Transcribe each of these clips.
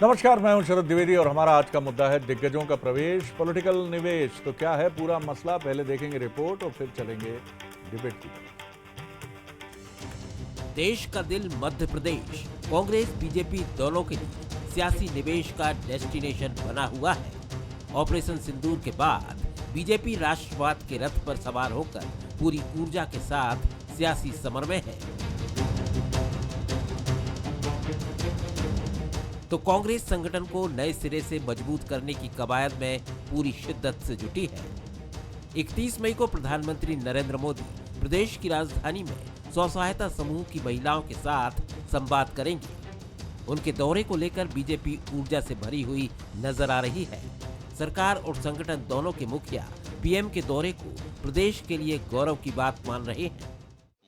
नमस्कार, मैं हूं शरद द्विवेदी और हमारा आज का मुद्दा है दिग्गजों का प्रवेश, पॉलिटिकल निवेश। तो क्या है पूरा मसला, पहले देखेंगे रिपोर्ट और फिर चलेंगे डिबेट की तरफ। देश का दिल मध्य प्रदेश कांग्रेस बीजेपी दोनों के लिए सियासी निवेश का डेस्टिनेशन बना हुआ है। ऑपरेशन सिंदूर के बाद बीजेपी राष्ट्रवाद के रथ पर सवार होकर पूरी ऊर्जा के साथ सियासी समर में है, तो कांग्रेस संगठन को नए सिरे से मजबूत करने की कवायद में पूरी शिद्दत से जुटी है। 31 मई को प्रधानमंत्री नरेंद्र मोदी प्रदेश की राजधानी में स्व सहायता समूह की महिलाओं के साथ संवाद करेंगे। उनके दौरे को लेकर बीजेपी ऊर्जा से भरी हुई नजर आ रही है। सरकार और संगठन दोनों के मुखिया पीएम के दौरे को प्रदेश के लिए गौरव की बात मान रहे हैं।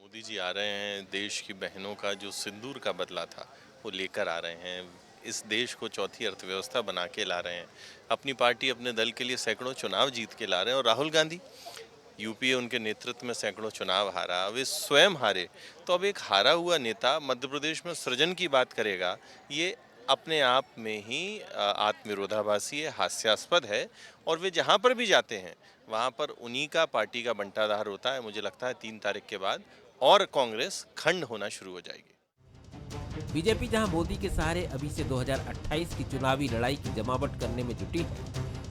मोदी जी आ रहे हैं, देश की बहनों का जो सिंदूर का बदला था वो लेकर आ रहे हैं। इस देश को चौथी अर्थव्यवस्था बना के ला रहे हैं। अपनी पार्टी अपने दल के लिए सैकड़ों चुनाव जीत के ला रहे हैं। और राहुल गांधी यूपीए उनके नेतृत्व में सैकड़ों चुनाव हारा, वे स्वयं हारे। तो अब एक हारा हुआ नेता मध्य प्रदेश में सृजन की बात करेगा, ये अपने आप में ही आत्मविरोधाभासी है, हास्यास्पद है। और वे जहाँ पर भी जाते हैं वहाँ पर उन्हीं का पार्टी का बंटाधार होता है। मुझे लगता है 3 तारीख के बाद और कांग्रेस खंड होना शुरू हो जाएगी। बीजेपी जहां मोदी के सहारे अभी से 2028 की चुनावी लड़ाई की जमावट करने में जुटी है,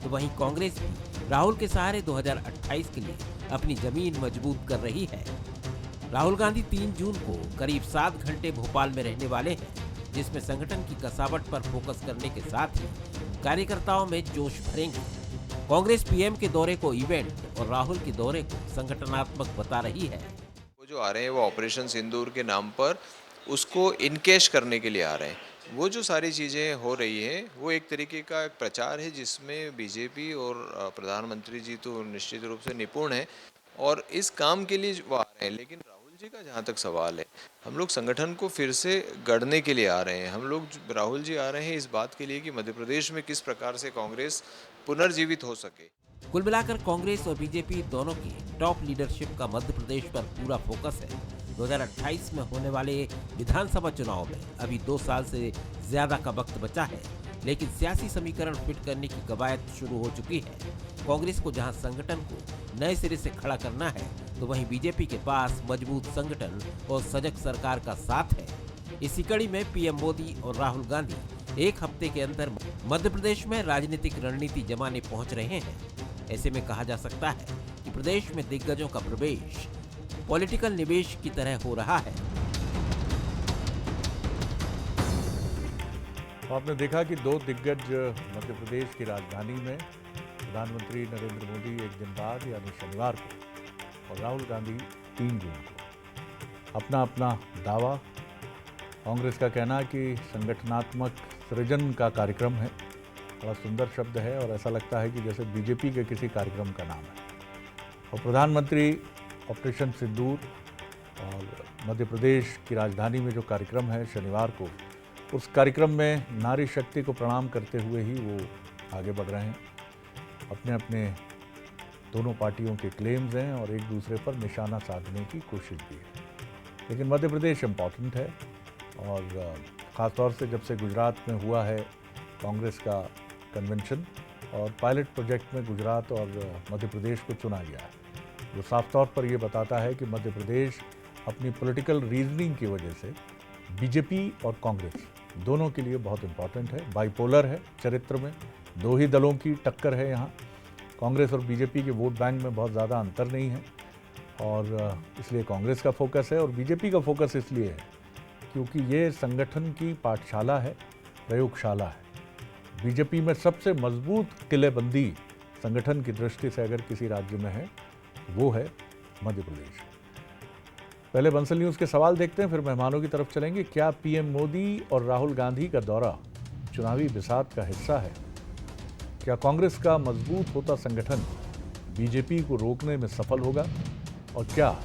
तो वहीं कांग्रेस भी राहुल के सहारे 2028 के लिए अपनी जमीन मजबूत कर रही है। राहुल गांधी 3 जून को करीब 7 घंटे भोपाल में रहने वाले हैं, जिसमें संगठन की कसावट पर फोकस करने के साथ ही कार्यकर्ताओं में जोश भरेंगे। कांग्रेस पीएम के दौरे को इवेंट और राहुल के दौरे को संगठनात्मक बता रही है। वो जो आ रहे हैं वो ऑपरेशन सिंदूर के नाम पर उसको इनकेश करने के लिए आ रहे हैं। वो जो सारी चीज़ें हो रही हैं वो एक तरीके का एक प्रचार है जिसमें बीजेपी और प्रधानमंत्री जी तो निश्चित रूप से निपुण हैं और इस काम के लिए वो आ रहे हैं। लेकिन राहुल जी का जहाँ तक सवाल है, हम लोग संगठन को फिर से गढ़ने के लिए आ रहे हैं। हम लोग राहुल जी आ रहे हैं इस बात के लिए कि मध्य प्रदेश में किस प्रकार से कांग्रेस पुनर्जीवित हो सके। कुल मिलाकर कांग्रेस और बीजेपी दोनों की टॉप लीडरशिप का मध्य प्रदेश पर पूरा फोकस है। 2028 में होने वाले विधानसभा चुनाव में अभी 2 साल से ज्यादा का वक्त बचा है, लेकिन सियासी समीकरण फिट करने की कवायद शुरू हो चुकी है। कांग्रेस को जहां संगठन को नए सिरे से खड़ा करना है, तो वहीं बीजेपी के पास मजबूत संगठन और सजग सरकार का साथ है। इसी कड़ी में पीएम मोदी और राहुल गांधी एक हफ्ते के अंदर मध्य प्रदेश में राजनीतिक रणनीति जमाने पहुंच रहे हैं। ऐसे में कहा जा सकता है कि प्रदेश में दिग्गजों का प्रवेश पॉलिटिकल निवेश की तरह हो रहा है। तो आपने देखा कि 2 दिग्गज मध्य प्रदेश की राजधानी में, प्रधानमंत्री नरेंद्र मोदी एक दिन बाद यानी शनिवार को और राहुल गांधी 3 जून को अपना अपना दावा। कांग्रेस का कहना कि संगठनात्मक सृजन का कार्यक्रम है, बड़ा सुंदर शब्द है और ऐसा लगता है कि जैसे बीजेपी के किसी कार्यक्रम का नाम है। और प्रधानमंत्री ऑपरेशन सिंदूर और मध्य प्रदेश की राजधानी में जो कार्यक्रम है शनिवार को, उस कार्यक्रम में नारी शक्ति को प्रणाम करते हुए ही वो आगे बढ़ रहे हैं। अपने अपने दोनों पार्टियों के क्लेम्स हैं और एक दूसरे पर निशाना साधने की कोशिश भी है। लेकिन मध्य प्रदेश इम्पॉर्टेंट है और ख़ासतौर से जब से गुजरात में हुआ है कांग्रेस का कन्वेंशन और पायलट प्रोजेक्ट में गुजरात और मध्य प्रदेश को चुना गया है, जो साफ तौर पर ये बताता है कि मध्य प्रदेश अपनी पॉलिटिकल रीजनिंग की वजह से बीजेपी और कांग्रेस दोनों के लिए बहुत इम्पॉर्टेंट है। बाइपोलर है चरित्र में, 2 ही दलों की टक्कर है यहाँ। कांग्रेस और बीजेपी के वोट बैंक में बहुत ज़्यादा अंतर नहीं है और इसलिए कांग्रेस का फोकस है और बीजेपी का फोकस इसलिए है क्योंकि ये संगठन की पाठशाला है, प्रयोगशाला है। बीजेपी में सबसे मजबूत किलेबंदी संगठन की दृष्टि से अगर किसी राज्य में है वो है मध्य प्रदेश। पहले बंसल न्यूज़ के सवाल देखते हैं, फिर मेहमानों की तरफ चलेंगे। क्या पीएम मोदी और राहुल गांधी का दौरा चुनावी बिसात का हिस्सा है? क्या कांग्रेस का मजबूत होता संगठन बीजेपी को रोकने में सफल होगा? और क्या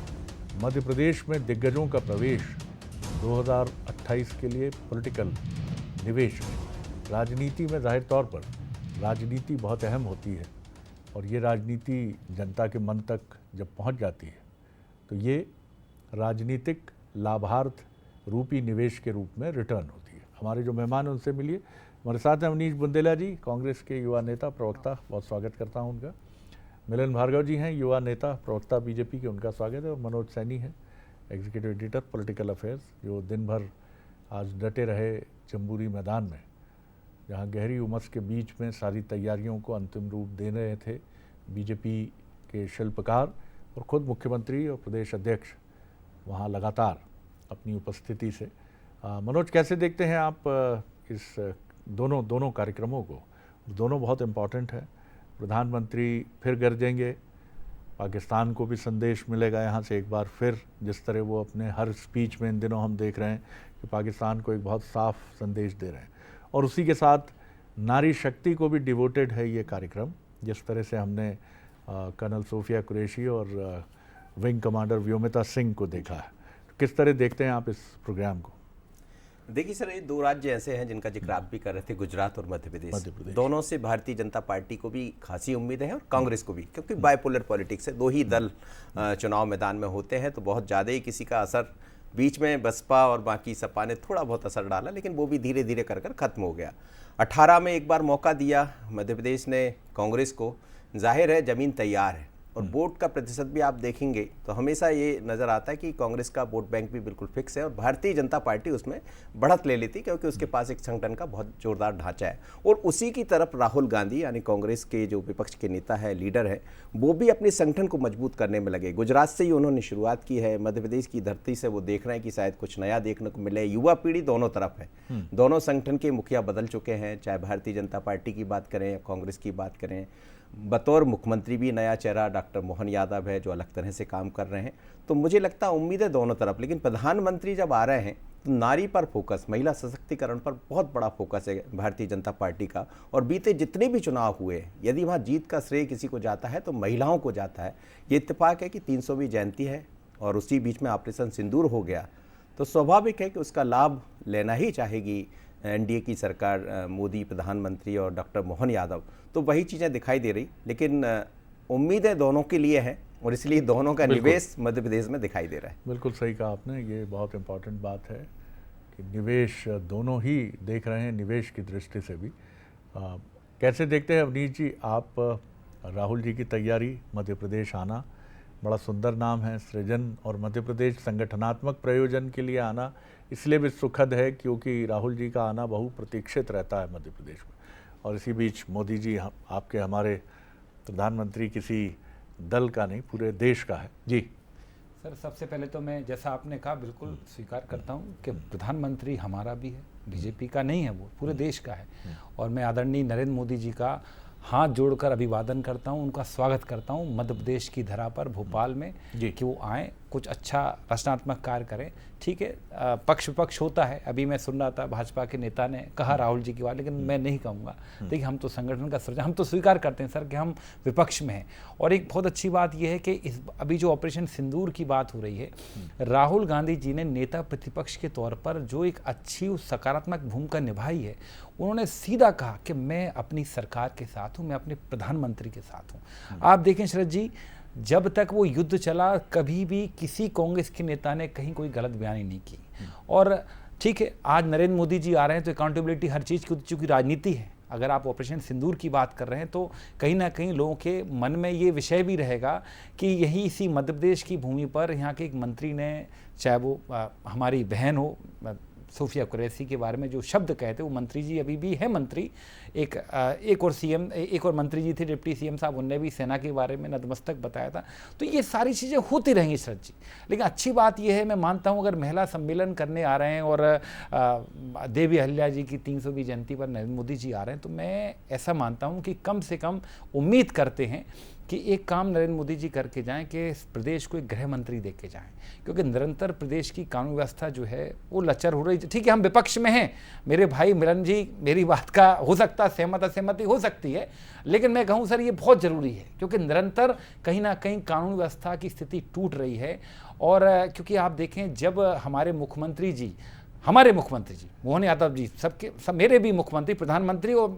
मध्य प्रदेश में दिग्गजों का प्रवेश 2028 के लिए पॉलिटिकल निवेश है? राजनीति में जाहिर तौर पर राजनीति बहुत अहम होती है और ये राजनीति जनता के मन तक जब पहुंच जाती है तो ये राजनीतिक लाभार्थ रूपी निवेश के रूप में रिटर्न होती है। हमारे जो मेहमान हैं उनसे मिलिए। हमारे साथ हैं अवनीश बुंदेला जी, कांग्रेस के युवा नेता प्रवक्ता, बहुत स्वागत करता हूं उनका। मिलन भार्गव जी हैं, युवा नेता प्रवक्ता बीजेपी के, उनका स्वागत है। और मनोज सैनी हैं, एग्जीक्यूटिव एडिटर पॉलिटिकल अफेयर्स, जो दिन भर आज डटे रहे जम्बूरी मैदान में, जहां गहरी उमस के बीच में सारी तैयारियों को अंतिम रूप दे रहे थे बीजेपी के शिल्पकार और खुद मुख्यमंत्री और प्रदेश अध्यक्ष वहां लगातार अपनी उपस्थिति से। मनोज, कैसे देखते हैं आप इस दोनों कार्यक्रमों को? दोनों बहुत इम्पॉर्टेंट है। प्रधानमंत्री फिर गरजेंगे, पाकिस्तान को भी संदेश मिलेगा यहाँ से एक बार फिर, जिस तरह वो अपने हर स्पीच में इन दिनों हम देख रहे हैं कि पाकिस्तान को एक बहुत साफ संदेश दे रहे हैं। और उसी के साथ नारी शक्ति को भी डिवोटेड है ये कार्यक्रम, जिस तरह से हमने कर्नल सोफिया कुरैशी और विंग कमांडर व्योमिता सिंह को देखा है। तो किस तरह देखते हैं आप इस प्रोग्राम को? देखिए सर, ये दो राज्य ऐसे हैं जिनका जिक्र आप भी कर रहे थे, गुजरात और मध्य प्रदेश। दोनों से भारतीय जनता पार्टी को भी खासी उम्मीद है और कांग्रेस को भी, क्योंकि बाइपोलर पॉलिटिक्स है, दो ही दल चुनाव मैदान में होते हैं, तो बहुत ज़्यादा ही किसी का असर, बीच में बसपा और बाकी सपा ने थोड़ा बहुत असर डाला, लेकिन वो भी धीरे धीरे कर खत्म हो गया। 18 में एक बार मौका दिया मध्य प्रदेश ने कांग्रेस को, जाहिर है ज़मीन तैयार है। और वोट का प्रतिशत भी आप देखेंगे तो हमेशा ये नज़र आता है कि कांग्रेस का वोट बैंक भी बिल्कुल फिक्स है और भारतीय जनता पार्टी उसमें बढ़त ले लेती, क्योंकि उसके पास एक संगठन का बहुत जोरदार ढांचा है। और उसी की तरफ राहुल गांधी, यानी कांग्रेस के जो विपक्ष के नेता है, लीडर है, वो भी अपने संगठन को मजबूत करने में लगे। गुजरात से ही उन्होंने शुरुआत की है, मध्य प्रदेश की धरती से वो देख रहे हैं कि शायद कुछ नया देखने को मिले। युवा पीढ़ी दोनों तरफ है, दोनों संगठन के मुखिया बदल चुके हैं, चाहे भारतीय जनता पार्टी की बात करें या कांग्रेस की बात करें। बतौर मुख्यमंत्री भी नया चेहरा डॉक्टर मोहन यादव है, जो अलग तरह से काम कर रहे हैं। तो मुझे लगता है उम्मीद है दोनों तरफ। लेकिन प्रधानमंत्री जब आ रहे हैं तो नारी पर फोकस, महिला सशक्तिकरण पर बहुत बड़ा फोकस है भारतीय जनता पार्टी का। और बीते जितने भी चुनाव हुए, यदि वहाँ जीत का श्रेय किसी को जाता है तो महिलाओं को जाता है। ये इत्तेफाक है कि 300वीं जयंती है और उसी बीच में ऑपरेशन सिंदूर हो गया, तो स्वाभाविक है कि उसका लाभ लेना ही चाहेगी एनडीए की सरकार, मोदी प्रधानमंत्री और डॉक्टर मोहन यादव। तो वही चीज़ें दिखाई दे रही, लेकिन उम्मीदें दोनों के लिए हैं और इसलिए दोनों का निवेश मध्य प्रदेश में दिखाई दे रहा है। बिल्कुल सही कहा आपने, ये बहुत इम्पॉर्टेंट बात है कि निवेश दोनों ही देख रहे हैं, निवेश की दृष्टि से भी। कैसे देखते हैं अवनीश जी आप राहुल जी की तैयारी, मध्य प्रदेश आना, बड़ा सुंदर नाम है सृजन, और मध्य प्रदेश संगठनात्मक प्रयोजन के लिए आना इसलिए भी सुखद है क्योंकि राहुल जी का आना बहुप्रतीक्षित रहता है मध्य प्रदेश में। और इसी बीच मोदी जी आपके हमारे प्रधानमंत्री किसी दल का नहीं, पूरे देश का है। जी सर, सबसे पहले तो मैं, जैसा आपने कहा, बिल्कुल स्वीकार करता हूं कि प्रधानमंत्री हमारा भी है, बीजेपी का नहीं है, वो पूरे देश का है। और मैं आदरणीय नरेंद्र मोदी जी का हाथ जोड़कर अभिवादन करता हूं, उनका स्वागत करता हूं मध्य प्रदेश की धरा पर, भोपाल में, कि वो आएँ, कुछ अच्छा रचनात्मक कार्य करें। ठीक है, पक्ष विपक्ष होता है। अभी मैं सुन रहा था भाजपा के नेता ने कहा राहुल जी की बात, लेकिन मैं नहीं कहूँगा। देखिए, हम तो संगठन का सृजन, हम तो स्वीकार करते हैं सर कि हम विपक्ष में हैं। और एक बहुत अच्छी बात यह है कि इस अभी जो ऑपरेशन सिंदूर की बात हो रही है, राहुल गांधी जी ने नेता प्रतिपक्ष के तौर पर जो एक अच्छी सकारात्मक भूमिका निभाई है, उन्होंने सीधा कहा कि मैं अपनी सरकार के साथ हूँ, मैं अपने प्रधानमंत्री के साथ हूँ। आप देखें शरद जी, जब तक वो युद्ध चला, कभी भी किसी कांग्रेस के नेता ने कहीं कोई गलत बयानी नहीं की। और ठीक है, आज नरेंद्र मोदी जी आ रहे हैं तो अकाउंटेबिलिटी हर चीज़ की, चूँकि राजनीति है। अगर आप ऑपरेशन सिंदूर की बात कर रहे हैं तो कहीं ना कहीं लोगों के मन में ये विषय भी रहेगा कि यही इसी मध्य प्रदेश की भूमि पर यहाँ के एक मंत्री ने, चाहे वो हमारी बहन हो सोफिया कुरैशी के बारे में जो शब्द कहते, वो मंत्री जी अभी भी है मंत्री, एक और सीएम, एक और मंत्री जी थे डिप्टी सीएम साहब, उनने भी सेना के बारे में नतमस्तक बताया था। तो ये सारी चीज़ें होती रहेंगी शरद जी। लेकिन अच्छी बात यह है, मैं मानता हूँ, अगर महिला सम्मेलन करने आ रहे हैं और देवी अहिल्या जी की 300वीं जयंती पर नरेंद्र मोदी जी आ रहे हैं, तो मैं ऐसा मानता हूँ कि कम से कम उम्मीद करते हैं कि एक काम नरेंद्र मोदी जी करके जाएं कि प्रदेश को एक गृह मंत्री दे के जाएँ, क्योंकि निरंतर प्रदेश की कानून व्यवस्था जो है वो लचर हो रही है। ठीक है, हम विपक्ष में हैं, मेरे भाई मिलन जी, मेरी बात का हो सकता है सहमत असहमति हो सकती है, लेकिन मैं कहूँ सर ये बहुत ज़रूरी है, क्योंकि निरंतर कहीं ना कहीं कानून व्यवस्था की स्थिति टूट रही है। और क्योंकि आप देखें, जब हमारे मुख्यमंत्री जी मोहन यादव जी, सब मेरे भी मुख्यमंत्री, प्रधानमंत्री और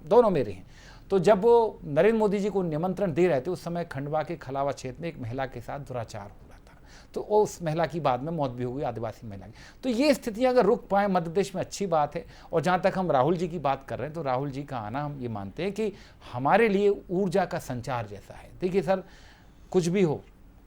दोनों मेरे हैं, तो जब वो नरेंद्र मोदी जी को निमंत्रण दे रहे थे, उस समय खंडवा के खलावा क्षेत्र में एक महिला के साथ दुराचार हो रहा था। तो उस महिला की बाद में मौत भी हो गई, आदिवासी महिला की। तो ये स्थितियां अगर रुक पाए मध्य प्रदेश में अच्छी बात है। और जहाँ तक हम राहुल जी की बात कर रहे हैं, तो राहुल जी का आना हम ये मानते हैं कि हमारे लिए ऊर्जा का संचार जैसा है। देखिए सर, कुछ भी हो,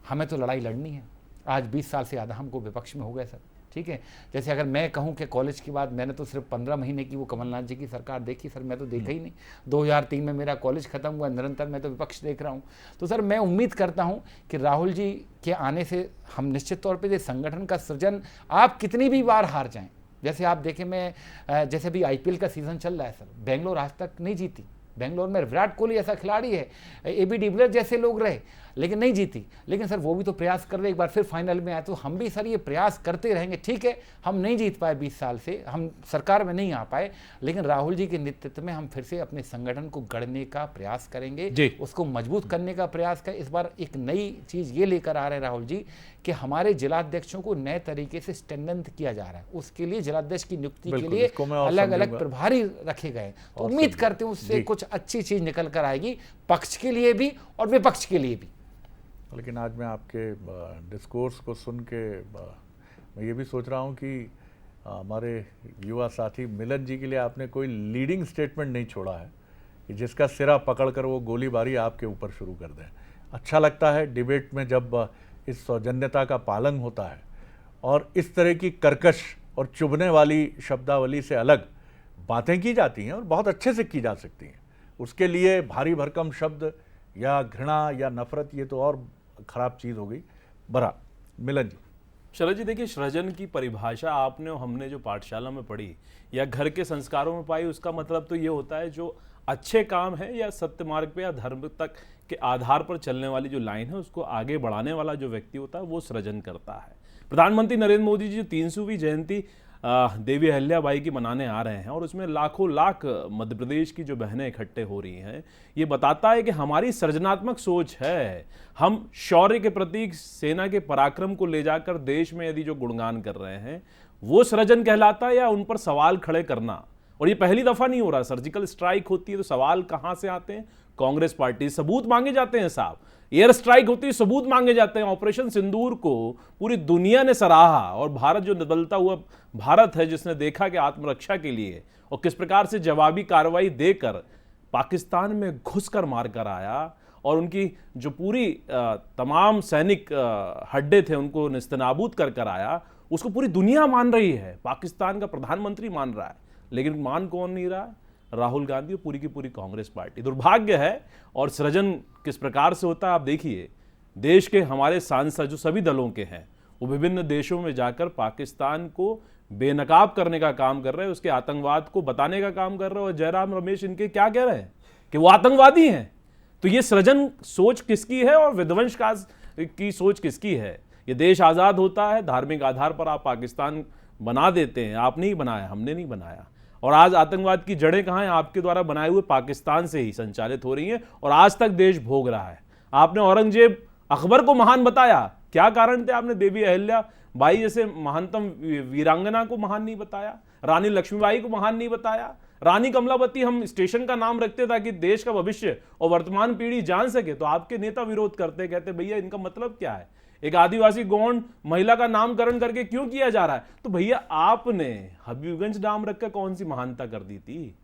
हमें तो लड़ाई लड़नी है। आज 20 साल से ज़्यादा हमको विपक्ष में हो गए सर, ठीक है। जैसे अगर मैं कहूं कि कॉलेज की बात, मैंने तो सिर्फ 15 महीने की वो कमलनाथ जी की सरकार देखी सर, मैं तो देखा ही नहीं। 2003 में मेरा कॉलेज खत्म हुआ, निरंतर मैं तो विपक्ष देख रहा हूं। तो सर मैं उम्मीद करता हूं कि राहुल जी के आने से हम निश्चित तौर पे ये संगठन का सृजन, आप कितनी भी बार हार जाएं, जैसे आप देखें, मैं जैसे भी IPL का सीजन चल रहा है सर, बेंगलोर आज तक नहीं जीती। बेंगलोर में विराट कोहली ऐसा खिलाड़ी है, AB डिविलियर्स जैसे लोग रहे, लेकिन नहीं जीती। लेकिन सर वो भी तो प्रयास कर रहे, एक बार फिर फाइनल में आए। तो हम भी सर ये प्रयास करते रहेंगे। ठीक है, हम नहीं जीत पाए 20 साल से, हम सरकार में नहीं आ पाए, लेकिन राहुल जी के नेतृत्व में हम फिर से अपने संगठन को गढ़ने का प्रयास करेंगे, उसको मजबूत करने का प्रयास करें। इस बार एक नई चीज़ ये लेकर आ रहे हैं राहुल जी कि हमारे जिलाध्यक्षों को नए तरीके से स्ट्रेंथन किया जा रहा है। उसके लिए जिलाध्यक्ष की नियुक्ति के लिए अलग अलग प्रभारी रखे गए। तो उम्मीद करते हैं उससे कुछ अच्छी चीज़ निकल कर आएगी, पक्ष के लिए भी और विपक्ष के लिए भी। लेकिन आज मैं आपके डिस्कोर्स को सुन के मैं ये भी सोच रहा हूँ कि हमारे युवा साथी मिलन जी के लिए आपने कोई लीडिंग स्टेटमेंट नहीं छोड़ा है कि जिसका सिरा पकड़कर वो गोलीबारी आपके ऊपर शुरू कर दें। अच्छा लगता है डिबेट में जब इस सौजन्यता का पालन होता है और इस तरह की कर्कश और चुभने वाली शब्दावली से अलग बातें की जाती हैं और बहुत अच्छे से की जा सकती हैं। उसके लिए भारी भरकम शब्द या घृणा या नफरत, ये तो और खराब चीज़ हो गई। बरा मिलन जी। शरद जी, देखिए, सृजन की परिभाषा आपने और हमने जो पाठशाला में पढ़ी या घर के संस्कारों में पाई, उसका मतलब तो ये होता है जो अच्छे काम है या सत्य मार्ग पे या धर्म तक के आधार पर चलने वाली जो लाइन है, उसको आगे बढ़ाने वाला जो व्यक्ति होता है वो सृजन करता है। प्रधानमंत्री नरेंद्र मोदी जी 300वीं जयंती देवी अहिल्याबाई की मनाने आ रहे हैं और उसमें लाखों लाख मध्य प्रदेश की जो बहनें इकट्ठे हो रही हैं, ये बताता है कि हमारी सृजनात्मक सोच है। हम शौर्य के प्रतीक सेना के पराक्रम को ले जाकर देश में यदि जो गुणगान कर रहे हैं वो सृजन कहलाता है, या उन पर सवाल खड़े करना। और ये पहली दफा नहीं हो रहा। सर्जिकल स्ट्राइक होती है तो सवाल कहां से आते हैं? कांग्रेस पार्टी, सबूत मांगे जाते हैं साहब। एयर स्ट्राइक होती है, सबूत मांगे जाते हैं। ऑपरेशन सिंदूर को पूरी दुनिया ने सराहा और भारत जो बदलता हुआ भारत है, जिसने देखा कि आत्मरक्षा के लिए और किस प्रकार से जवाबी कार्रवाई देकर पाकिस्तान में घुसकर मारकर आया और उनकी जो पूरी तमाम सैनिक हड्डे थे उनको निस्तनाबूद कर आया, उसको पूरी दुनिया मान रही है। पाकिस्तान का प्रधानमंत्री मान रहा है, लेकिन मान कौन नहीं रहा है? राहुल गांधी और पूरी की पूरी कांग्रेस पार्टी। दुर्भाग्य है। और सृजन किस प्रकार से होता है आप देखिए, देश के हमारे सांसद जो सभी दलों के हैं वो विभिन्न देशों में जाकर पाकिस्तान को बेनकाब करने का काम कर रहे हैं, उसके आतंकवाद को बताने का काम कर रहे हैं। और जयराम रमेश इनके क्या कह रहे हैं कि वो आतंकवादी हैं। तो ये सृजन सोच किसकी है और विध्वंस की सोच किसकी है? ये देश आज़ाद होता है, धार्मिक आधार पर आप पाकिस्तान बना देते हैं। आप नहीं बनाया, हमने नहीं बनाया। और आज आतंकवाद की जड़ें कहाँ हैं? आपके द्वारा बनाए हुए पाकिस्तान से ही संचालित हो रही हैं और आज तक देश भोग रहा है। आपने औरंगजेब अकबर को महान बताया, क्या कारण थे? आपने देवी अहिल्याबाई जैसे महानतम वीरांगना को महान नहीं बताया, रानी लक्ष्मीबाई को महान नहीं बताया, रानी कमलावती हम स्टेशन का नाम रखते ताकि देश का भविष्य और वर्तमान पीढ़ी जान सके। तो आपके नेता विरोध करते, कहते भैया इनका मतलब क्या है? एक आदिवासी गौंड महिला का नामकरण करके क्यों किया जा रहा है? तो भैया आपने हबीबगंज नाम रखकर कौन सी महानता कर दी थी?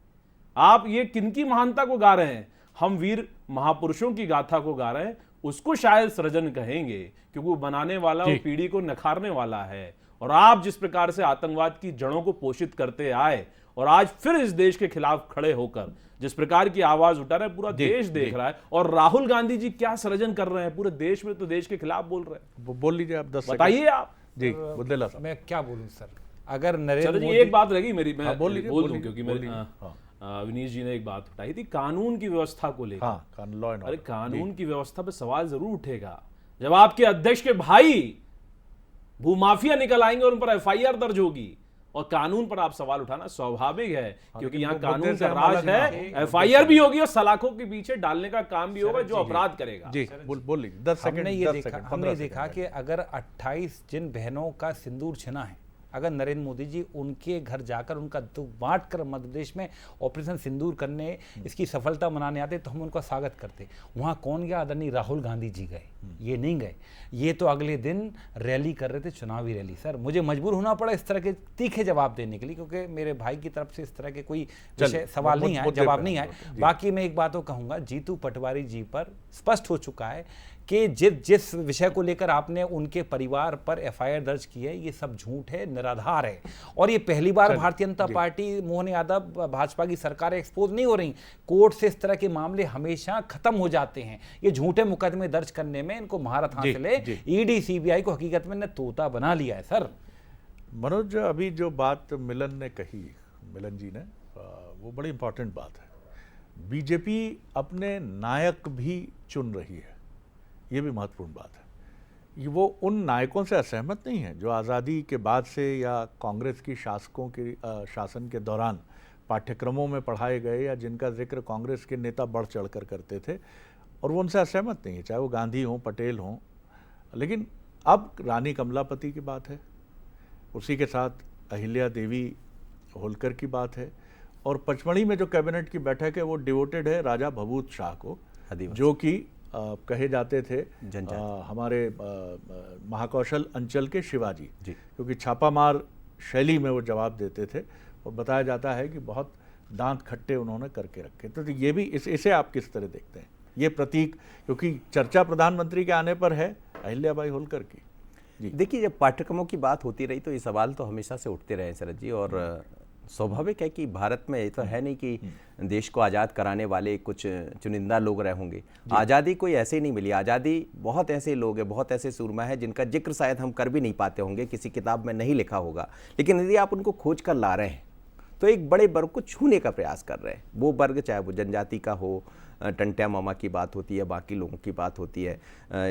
आप ये किनकी महानता को गा रहे हैं? हम वीर महापुरुषों की गाथा को गा रहे हैं। उसको शायद सृजन कहेंगे, क्योंकि वो बनाने वाला और पीढ़ी को नखारने वाला है। और आप जिस प्रकार से आतंकवाद की जड़ों को पोषित करते आए और आज फिर इस देश के खिलाफ खड़े होकर जिस प्रकार की आवाज उठा रहे हैं, पूरा देश देख रहा है। और राहुल गांधी जी क्या सृजन कर रहे हैं पूरे देश में, तो देश के खिलाफ बोल रहे हैं। बोल लीजिए आप, 10 बताइए आप जी। बुद्देला साहब, मैं क्या बोलूं सर, अगर नरेंद्र मोदी, एक बात रही मेरी, मैं बोल दूं क्योंकि विनीश जी ने एक बात उठाई थी कानून की व्यवस्था को लेकर। अरे कानून की व्यवस्था पे सवाल जरूर उठेगा जब आपके अध्यक्ष के भाई भूमाफिया निकल आएंगे और उन पर FIR दर्ज होगी और कानून पर आप सवाल उठाना स्वाभाविक है, क्योंकि यहाँ कानून का राज है। FIR भी होगी और सलाखों के पीछे डालने का काम भी होगा जो अपराध करेगा। जी बोल लीजिए, 10 सेकंड। हमने देखा कि अगर 28 जिन बहनों का सिंदूर छिना है, अगर नरेंद्र मोदी जी उनके घर जाकर उनका दुख बांट कर मध्य प्रदेश में ऑपरेशन सिंदूर करने, इसकी सफलता मनाने आते तो हम उनका स्वागत करते। वहाँ कौन गया? आदरणीय राहुल गांधी जी गए। ये नहीं गए, ये तो अगले दिन रैली कर रहे थे, चुनावी रैली। सर मुझे मजबूर होना पड़ा इस तरह के तीखे जवाब देने के लिए, क्योंकि मेरे भाई की तरफ से इस तरह के कोई विषय सवाल नहीं आए, जवाब नहीं आए। बाकी मैं एक बात तो कहूँगा, जीतू पटवारी जी पर स्पष्ट हो चुका है कि जिस विषय को लेकर आपने उनके परिवार पर एफआईआर दर्ज की है, ये सब झूठ है, निराधार है। और ये पहली बार भारतीय जनता पार्टी, मोहन यादव, भाजपा की सरकारें एक्सपोज नहीं हो रही। कोर्ट से इस तरह के मामले हमेशा खत्म हो जाते हैं। ये झूठे मुकदमे दर्ज करने में इनको महारत हासिल है। ईडी सीबीआई को हकीकत में तोता बना लिया है। सर मनोज, अभी जो बात मिलन ने कही, मिलन जी ने, वो बड़ी इंपॉर्टेंट बात है। बीजेपी अपने नायक भी चुन रही है, ये भी महत्वपूर्ण बात है। वो उन नायकों से असहमत नहीं है जो आज़ादी के बाद से या कांग्रेस की शासकों के शासन के दौरान पाठ्यक्रमों में पढ़ाए गए या जिनका जिक्र कांग्रेस के नेता बढ़ चढ़ कर करते थे, और वो उनसे असहमत नहीं है, चाहे वो गांधी हों, पटेल हों। लेकिन अब रानी कमलापति की बात है, उसी के साथ अहिल्या देवी होलकर की बात है, और पचमढ़ी में जो कैबिनेट की बैठक है वो डिवोटेड है राजा भभूत शाह को, जो कि कहे जाते थे हमारे महाकौशल अंचल के शिवाजी, क्योंकि छापामार शैली में वो जवाब देते थे, और बताया जाता है कि बहुत दांत खट्टे उन्होंने करके रखे। तो ये भी इसे आप किस तरह देखते हैं, ये प्रतीक, क्योंकि चर्चा प्रधानमंत्री के आने पर है अहिल्याबाई होलकर की। देखिए, जब पाठ्यक्रमों की बात होती रही तो ये सवाल तो हमेशा से उठते रहे शरद जी, और स्वाभाविक है कि भारत में ये तो है नहीं कि देश को आज़ाद कराने वाले कुछ चुनिंदा लोग रहे होंगे। आज़ादी कोई ऐसे ही नहीं मिली। आज़ादी बहुत ऐसे लोग हैं, बहुत ऐसे सूरमा है जिनका जिक्र शायद हम कर भी नहीं पाते होंगे, किसी किताब में नहीं लिखा होगा। लेकिन यदि आप उनको खोज कर ला रहे हैं तो एक बड़े वर्ग को छूने का प्रयास कर रहे हैं। वो वर्ग चाहे वो जनजाति का हो, टंट्या मामा की बात होती है, बाकी लोगों की बात होती है,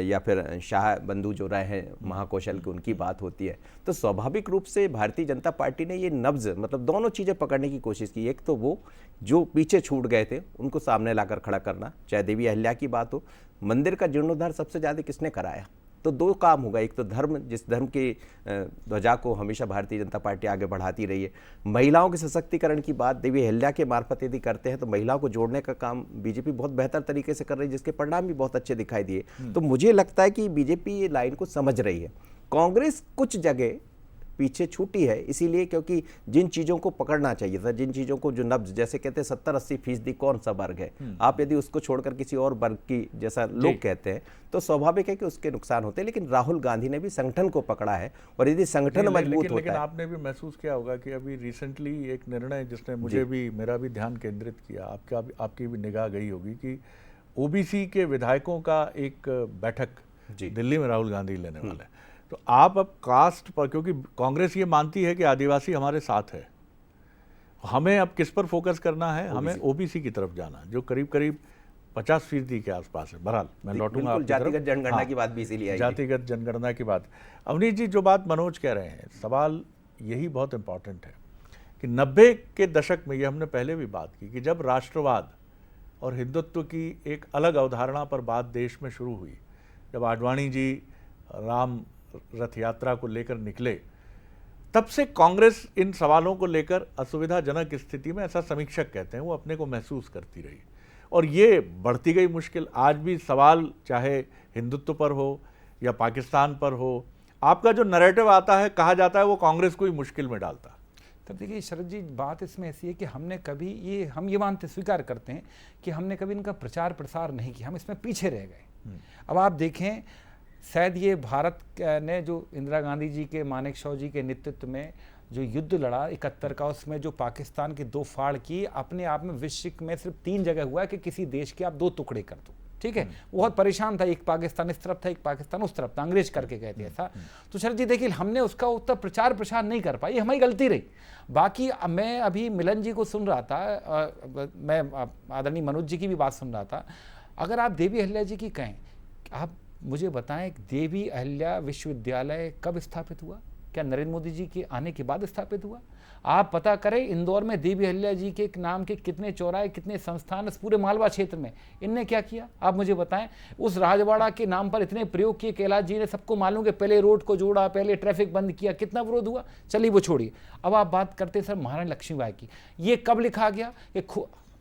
या फिर शाह बंधु जो रहे हैं महाकौशल की, उनकी बात होती है। तो स्वाभाविक रूप से भारतीय जनता पार्टी ने ये नब्ज, मतलब दोनों चीज़ें पकड़ने की कोशिश की। एक तो वो जो पीछे छूट गए थे उनको सामने लाकर खड़ा करना, चाहे देवी अहिल्या की बात हो। मंदिर का जीर्णोद्धार सबसे ज़्यादा किसने कराया? तो दो काम होगा, एक तो धर्म, जिस धर्म की ध्वजा को हमेशा भारतीय जनता पार्टी आगे बढ़ाती रही है। महिलाओं के सशक्तिकरण की बात देवी अहिल्या के मार्फत यदि करते हैं तो महिलाओं को जोड़ने का काम बीजेपी बहुत बेहतर तरीके से कर रही है, जिसके परिणाम भी बहुत अच्छे दिखाई दिए। तो मुझे लगता है कि बीजेपी ये लाइन को समझ रही है। कांग्रेस कुछ जगह पीछे छूटी है, इसीलिए क्योंकि जिन चीज़ों को पकड़ना चाहिए था, जिन चीज़ों को जो नब्ज, जैसे कहते हैं 70-80% कौन सा वर्ग है, आप यदि उसको छोड़कर किसी और वर्ग की, जैसा लोग कहते हैं, तो स्वाभाविक है कि उसके नुकसान होते हैं। लेकिन राहुल गांधी ने भी संगठन को पकड़ा है, और यदि संगठन मजबूत होता है। आपने भी महसूस किया होगा कि अभी रिसेंटली एक निर्णय जिसने मुझे भी, मेरा भी ध्यान केंद्रित किया, आपकी भी निगाह गई होगी, कि ओबीसी के विधायकों का एक बैठक दिल्ली में राहुल गांधी लेने वाले हैं। तो आप अब कास्ट पर, क्योंकि कांग्रेस ये मानती है कि आदिवासी हमारे साथ है, हमें अब किस पर फोकस करना है? हमें ओबीसी की तरफ जाना, जो करीब करीब 50% के आसपास है। बहरहाल मैं लौटूंगा आपकी तरफ। जातिगत जनगणना की बात भी इसीलिए आई। जातिगत जनगणना की बात। अवनीश जी, जो बात मनोज कह रहे हैं, सवाल यही बहुत इंपॉर्टेंट है कि 90 के दशक में, ये हमने पहले भी बात की, कि जब राष्ट्रवाद और हिंदुत्व की एक अलग अवधारणा पर बात देश में शुरू हुई, जब आडवाणी जी राम रथ यात्रा को लेकर निकले, तब से कांग्रेस इन सवालों को लेकर असुविधाजनक स्थिति में, ऐसा समीक्षक कहते हैं, वो अपने को महसूस करती रही, और ये बढ़ती गई मुश्किल। आज भी सवाल चाहे हिंदुत्व पर हो या पाकिस्तान पर हो, आपका जो नैरेटिव आता है, कहा जाता है, वो कांग्रेस को ही मुश्किल में डालता। तब देखिए शरद जी, बात इसमें ऐसी है कि हमने कभी हम ये मानते, स्वीकार करते हैं कि हमने कभी इनका प्रचार प्रसार नहीं किया, हम इसमें पीछे रह गए। अब आप देखें, शायद ये भारत ने जो इंदिरा गांधी जी के, मानेकशॉ जी के नेतृत्व में जो युद्ध लड़ा 71 का, उसमें जो पाकिस्तान की 2 फाड़ की, अपने आप में विश्व में सिर्फ 3 जगह हुआ है कि किसी देश के आप 2 टुकड़े कर दो। ठीक है, बहुत परेशान था, एक पाकिस्तान इस तरफ था, एक पाकिस्तान उस तरफ था, अंग्रेज करके गए थे ऐसा। तो शरद जी देखिए, हमने उसका उतना प्रचार प्रसार नहीं कर पाई, हमारी गलती रही। बाकी मैं अभी मिलन जी को सुन रहा था, मैं आदरणीय मनोज जी की भी बात सुन रहा था। अगर आप देवी अहिल्या जी की कहें, आप मुझे बताएं, देवी अहिल्या विश्वविद्यालय कब स्थापित हुआ? क्या नरेंद्र मोदी जी के आने के बाद स्थापित हुआ? आप पता करें, इंदौर में देवी अहिल्या जी के नाम के कितने चौराहे, कितने संस्थान, इस पूरे मालवा क्षेत्र में इनने क्या किया? आप मुझे बताएं। उस राजवाड़ा के नाम पर इतने प्रयोग किए, कैलाश जी ने, सबको मालूम कि पहले रोड को जोड़ा, पहले ट्रैफिक बंद किया, कितना विरोध हुआ। चलिए वो छोड़िए, अब आप बात करते सर महारानी लक्ष्मीबाई की। ये कब लिखा गया?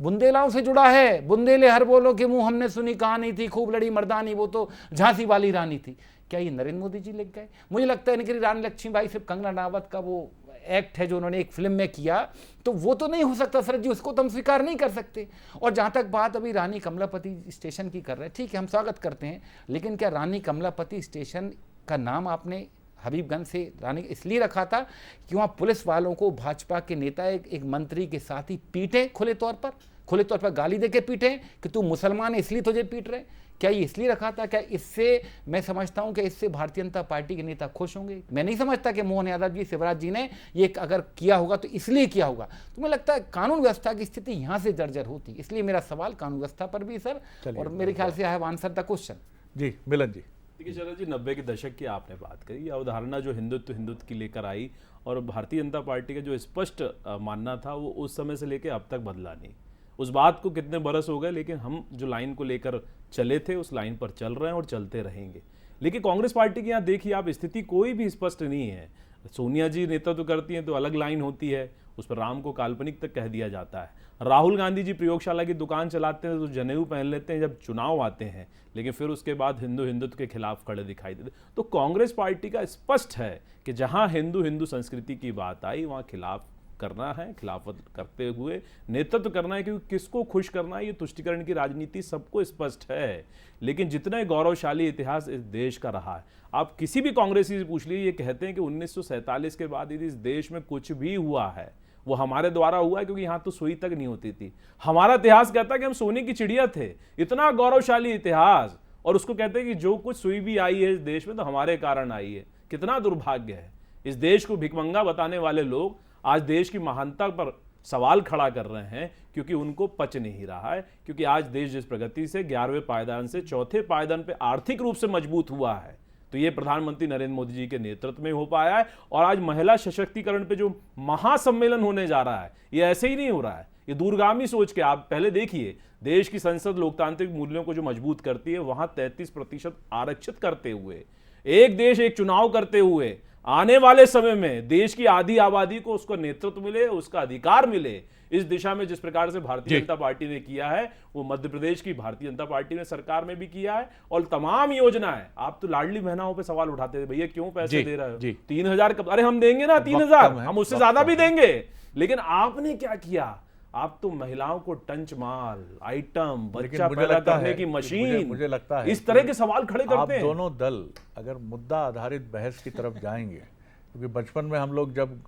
बुंदेलाओं से जुड़ा है। बुंदेले हर बोलो के मुंह हमने सुनी कहानी थी, खूब लड़ी मर्दानी वो तो झांसी वाली रानी थी। क्या ये नरेंद्र मोदी जी लिख गए? मुझे लगता है कि रानी लक्ष्मीबाई सिर्फ कंगना रनावत का वो एक्ट है जो उन्होंने एक फिल्म में किया, तो वो तो नहीं हो सकता शरद जी, उसको तो हम स्वीकार नहीं कर सकते। और जहाँ तक बात अभी रानी कमलापति स्टेशन की कर रहे हैं, ठीक है, हम स्वागत करते हैं, लेकिन क्या रानी कमलापति स्टेशन का नाम आपने हबीबगंज से रानी इसलिए रखा था कि वहाँ पुलिस वालों को भाजपा के नेता एक मंत्री के साथ ही पीटे, खुले तौर पर गाली दे के पीटे कि तू मुसलमान है इसलिए तुझे पीट रहे? क्या ये इसलिए रखा था? क्या इससे मैं समझता हूं कि इससे भारतीय जनता पार्टी के नेता खुश होंगे? मैं नहीं समझता कि मोहन यादव जी, शिवराज जी ने ये अगर किया होगा तो इसलिए किया होगा। तो मुझे लगता है कानून व्यवस्था की स्थिति यहां से जर्जर होती, इसलिए मेरा सवाल कानून व्यवस्था पर भी सर, और मेरे ख्याल से I have answer the question. जी मिलन जी। देखिए शरद जी, 90 के दशक की आपने बात करी, ये अवधारणा जो हिंदुत्व की लेकर आई, और भारतीय जनता पार्टी का जो स्पष्ट मानना था वो उस समय से लेकर अब तक बदला नहीं। उस बात को कितने बरस हो गए, लेकिन हम जो लाइन को लेकर चले थे उस लाइन पर चल रहे हैं और चलते रहेंगे। लेकिन कांग्रेस पार्टी की यहाँ देखिए आप, स्थिति कोई भी स्पष्ट नहीं है। सोनिया जी नेतृत्व करती हैं तो अलग लाइन होती है, उस पर राम को काल्पनिक तक कह दिया जाता है। राहुल गांधी जी प्रयोगशाला की दुकान चलाते हैं तो जनेऊ पहन लेते हैं जब चुनाव आते हैं, लेकिन फिर उसके बाद हिंदुत्व के खिलाफ खड़े दिखाई देते। तो कांग्रेस पार्टी का स्पष्ट है कि जहां हिंदू संस्कृति की बात आई वहां खिलाफ करना है, खिलाफत करते हुए नेतृत्व करना है, क्योंकि किसको खुश करना है ये तुष्टिकरण की राजनीति सबको स्पष्ट है। लेकिन जितना गौरवशाली इतिहास इस देश का रहा है, आप किसी भी कांग्रेसी से पूछ लीजिए, ये कहते हैं कि 1947 के बाद यदि इस देश में कुछ भी हुआ है वो हमारे द्वारा हुआ है, क्योंकि यहाँ तो सुई तक नहीं होती थी। हमारा इतिहास कहता है कि हम सोने की चिड़िया थे, इतना गौरवशाली इतिहास, और उसको कहते हैं कि जो कुछ सुई भी आई है इस देश में तो हमारे कारण आई है। कितना दुर्भाग्य है, इस देश को भिखमंगा बताने वाले लोग आज देश की महानता पर सवाल खड़ा कर रहे हैं, क्योंकि उनको पच नहीं रहा है। क्योंकि आज देश जिस प्रगति से 11वें पायदान से 4थे पायदान पे आर्थिक रूप से मजबूत हुआ है, तो ये प्रधानमंत्री नरेंद्र मोदी जी के नेतृत्व में हो पाया है। और आज महिला सशक्तिकरण पे जो महासम्मेलन होने जा रहा है, ये ऐसे ही नहीं हो रहा है, ये दूरगामी सोच के। आप पहले देखिए, देश की संसद लोकतांत्रिक मूल्यों को जो मजबूत करती है, वहां 33% आरक्षित करते हुए, एक देश एक चुनाव करते हुए, आने वाले समय में देश की आधी आबादी को उसका नेतृत्व मिले, उसका अधिकार मिले, इस दिशा में जिस प्रकार से भारतीय जनता पार्टी ने किया है, वो मध्य प्रदेश की भारतीय जनता पार्टी ने सरकार में भी किया है। और तमाम योजनाएं, आप तो लाडली बहनाओं पे सवाल उठाते थे, भैया क्यों पैसे दे रहे हो, 3000 कब? अरे हम देंगे ना 3000, हम उससे ज्यादा भी देंगे। लेकिन आपने क्या किया? आप तो महिलाओं को टंच माल, आइटम, बच्चा पैदा करने की मशीन, मुझे लगता है इस तरह के सवाल खड़े करते हैं। आप दोनों दल अगर मुद्दा आधारित बहस की तरफ जाएंगे, क्योंकि बचपन में हम लोग जब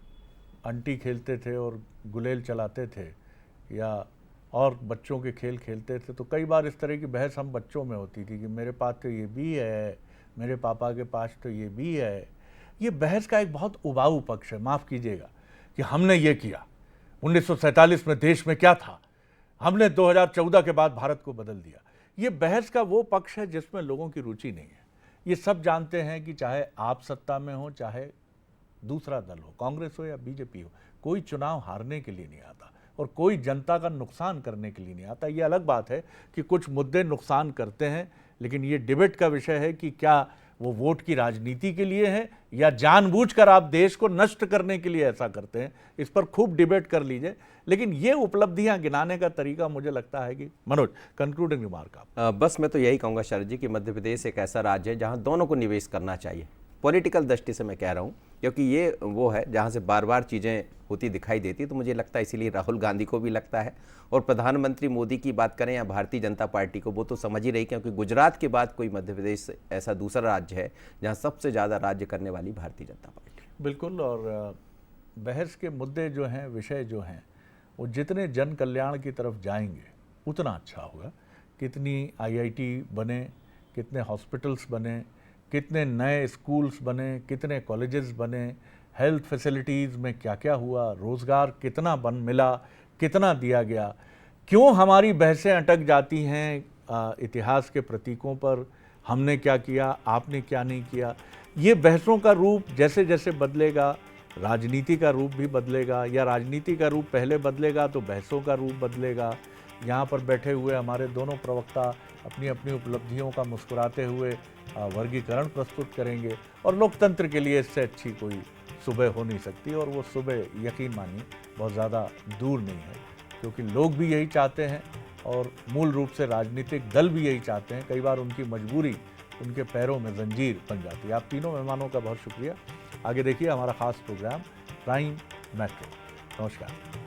अंटी खेलते थे और गुलेल चलाते थे या और बच्चों के खेल खेलते थे, तो कई बार इस तरह की बहस हम बच्चों में होती थी कि मेरे पास तो ये भी है, मेरे पापा के पास तो ये भी है। ये बहस का एक बहुत उबाऊ पक्ष है, माफ़ कीजिएगा, कि हमने ये किया, 1947 में देश में क्या था, हमने 2014 के बाद भारत को बदल दिया। ये बहस का वो पक्ष है जिसमें लोगों की रुचि नहीं है। ये सब जानते हैं कि चाहे आप सत्ता में हो, चाहे दूसरा दल हो, कांग्रेस हो या बीजेपी हो, कोई चुनाव हारने के लिए नहीं आता और कोई जनता का नुकसान करने के लिए नहीं आता। ये अलग बात है कि कुछ मुद्दे नुकसान करते हैं, लेकिन ये डिबेट का विषय है कि क्या वो वोट की राजनीति के लिए है या जानबूझकर आप देश को नष्ट करने के लिए ऐसा करते हैं। इस पर खूब डिबेट कर लीजिए, लेकिन ये उपलब्धियां गिनाने का तरीका मुझे लगता है कि मनोज, कंक्लूडिंग रिमार्क आप। बस मैं तो यही कहूँगा शरद जी कि मध्य प्रदेश एक ऐसा राज्य है जहाँ दोनों को निवेश करना चाहिए। पॉलिटिकल दृष्टि से मैं कह रहा हूँ, क्योंकि ये वो है जहाँ से बार बार चीज़ें होती दिखाई देती, तो मुझे लगता है इसीलिए राहुल गांधी को भी लगता है। और प्रधानमंत्री मोदी की बात करें या भारतीय जनता पार्टी को, वो तो समझ ही रही, क्योंकि गुजरात के बाद कोई मध्य प्रदेश ऐसा दूसरा राज्य है जहाँ सबसे ज़्यादा राज्य करने वाली भारतीय जनता पार्टी। बिल्कुल। और बहस के मुद्दे जो हैं, विषय जो हैं, वो जितने जन कल्याण की तरफ जाएंगे उतना अच्छा होगा। कितनी IIT बने, कितने हॉस्पिटल्स बने, कितने नए स्कूल्स बने, कितने कॉलेजेस बने, हेल्थ फैसिलिटीज़ में क्या क्या हुआ, रोज़गार कितना मिला, कितना दिया गया। क्यों हमारी बहसें अटक जाती हैं इतिहास के प्रतीकों पर, हमने क्या किया, आपने क्या नहीं किया। ये बहसों का रूप जैसे जैसे बदलेगा, राजनीति का रूप भी बदलेगा, या राजनीति का रूप पहले बदलेगा तो बहसों का रूप बदलेगा। यहाँ पर बैठे हुए हमारे दोनों प्रवक्ता अपनी अपनी उपलब्धियों का मुस्कुराते हुए वर्गीकरण प्रस्तुत करेंगे, और लोकतंत्र के लिए इससे अच्छी कोई सुबह हो नहीं सकती, और वो सुबह यकीन मानिए बहुत ज़्यादा दूर नहीं है। क्योंकि लोग भी यही चाहते हैं और मूल रूप से राजनीतिक दल भी यही चाहते हैं। कई बार उनकी मजबूरी उनके पैरों में जंजीर बन जाती है। आप तीनों मेहमानों का बहुत शुक्रिया। आगे देखिए हमारा खास प्रोग्राम प्राइम मेट्रो। नमस्कार।